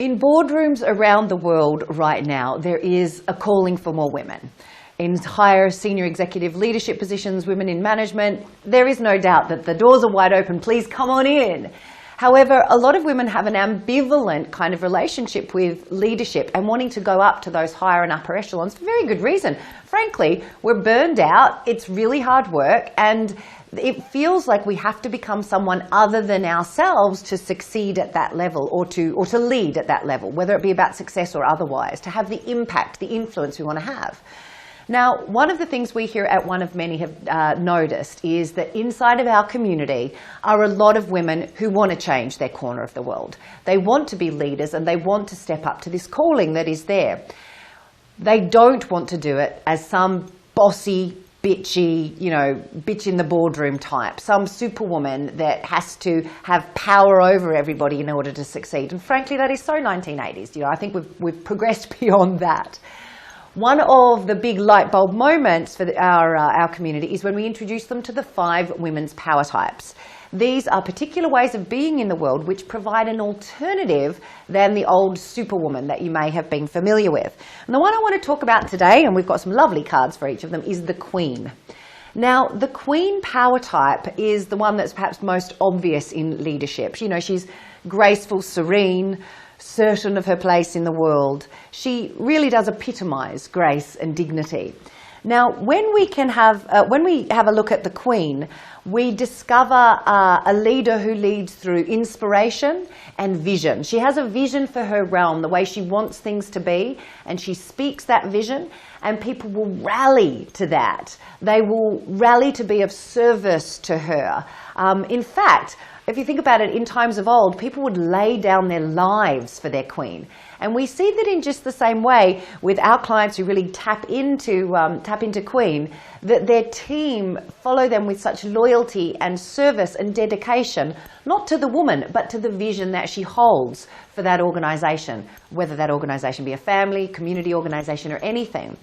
In boardrooms around the world right now, there is a calling for more women. In higher senior executive leadership positions, women in management, there is no doubt that the doors are wide open. Please come on in. However, a lot of women have an ambivalent kind of relationship with leadership and wanting to go up to those higher and upper echelons for very good reason. Frankly, we're burned out, it's really hard work, and it feels like we have to become someone other than ourselves to succeed at that level or to lead at that level, whether it be about success or otherwise, to have the impact, the influence we want to have. Now, one of the things we here at One of Many have noticed is that inside of our community are a lot of women who want to change their corner of the world. They want to be leaders and they want to step up to this calling that is there. They don't want to do it as some bossy, bitchy, bitch in the boardroom type, some superwoman that has to have power over everybody in order to succeed. And frankly, that is so 1980s. I think we've progressed beyond that. One of the big light bulb moments for our community is when we introduce them to the 5 women's power types. These are particular ways of being in the world which provide an alternative than the old superwoman that you may have been familiar with. And the one I want to talk about today, and we've got some lovely cards for each of them, is the Queen. Now, the Queen power type is the one that's perhaps most obvious in leadership. She's graceful, serene, certain of her place in the world. She really does epitomize grace and dignity. Now, when we have a look at the Queen, we discover a leader who leads through inspiration and vision. She has a vision for her realm, the way she wants things to be, and she speaks that vision, and people will rally to that. They will rally to be of service to her. In fact, if you think about it, in times of old, people would lay down their lives for their queen. And we see that in just the same way with our clients who really tap into Queen, that their team follow them with such loyalty and service and dedication, not to the woman, but to the vision that she holds for that organization, whether that organization be a family, community organization, or anything.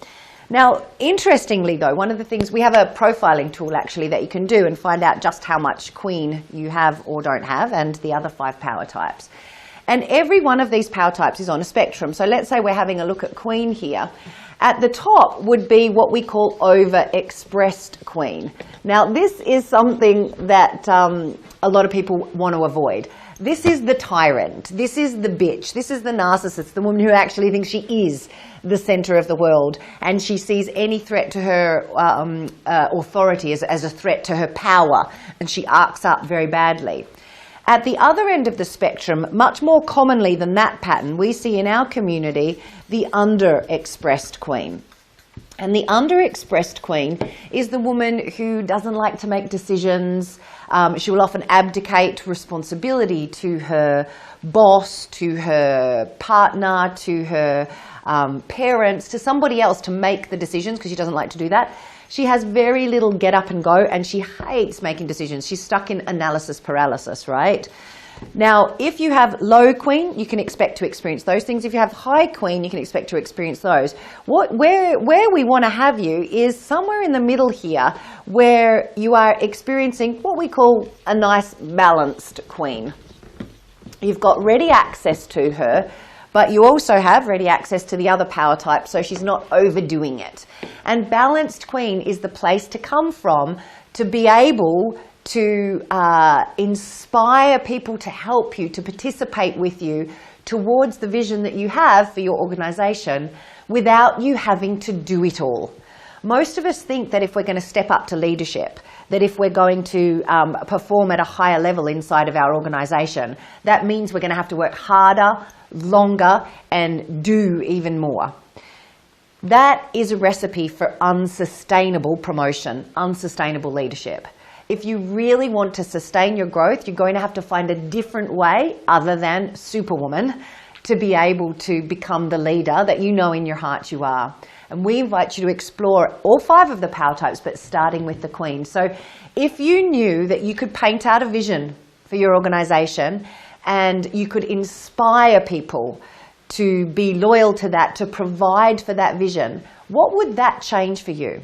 Now, interestingly though, one of the things, we have a profiling tool actually that you can do and find out just how much Queen you have or don't have, and the other 5 power types. And every one of these power types is on a spectrum. So let's say we're having a look at Queen here. At the top would be what we call overexpressed Queen. Now, this is something that a lot of people want to avoid. This is the tyrant, this is the bitch, this is the narcissist, the woman who actually thinks she is the center of the world, and she sees any threat to her authority as a threat to her power, and she arcs up very badly. At the other end of the spectrum, much more commonly than that pattern, we see in our community the underexpressed Queen. And the underexpressed Queen is the woman who doesn't like to make decisions. She will often abdicate responsibility to her boss, to her partner, to her parents, to somebody else to make the decisions, because she doesn't like to do that. She has very little get up and go, and she hates making decisions. She's stuck in analysis paralysis, right? Now, if you have low Queen, you can expect to experience those things. If you have high Queen, you can expect to experience those. Where we want to have you is somewhere in the middle here, where you are experiencing what we call a nice balanced Queen. You've got ready access to her, but you also have ready access to the other power types, so she's not overdoing it. And balanced Queen is the place to come from to be able to inspire people to help you, to participate with you towards the vision that you have for your organization without you having to do it all. Most of us think that if we're going to step up to leadership, that if we're going to perform at a higher level inside of our organization, that means we're going to have to work harder, longer, and do even more. That is a recipe for unsustainable promotion, unsustainable leadership. If you really want to sustain your growth, you're going to have to find a different way other than superwoman to be able to become the leader that you know in your heart you are. And we invite you to explore all 5 of the power types, but starting with the Queen. So if you knew that you could paint out a vision for your organization and you could inspire people to be loyal to that, to provide for that vision, what would that change for you?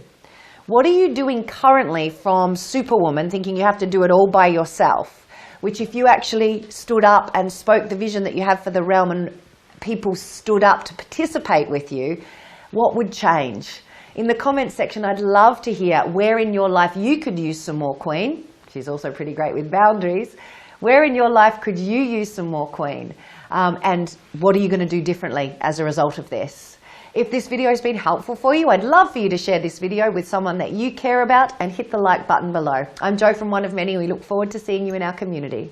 What are you doing currently from superwoman, thinking you have to do it all by yourself, which if you actually stood up and spoke the vision that you have for the realm people stood up to participate with you, what would change? In the comments section, I'd love to hear where in your life you could use some more queen. She's also pretty great with boundaries. Where in your life could you use some more queen? And what are you going to do differently as a result of this? If this video has been helpful for you, I'd love for you to share this video with someone that you care about and hit the like button below. I'm Jo from One of Many. We look forward to seeing you in our community.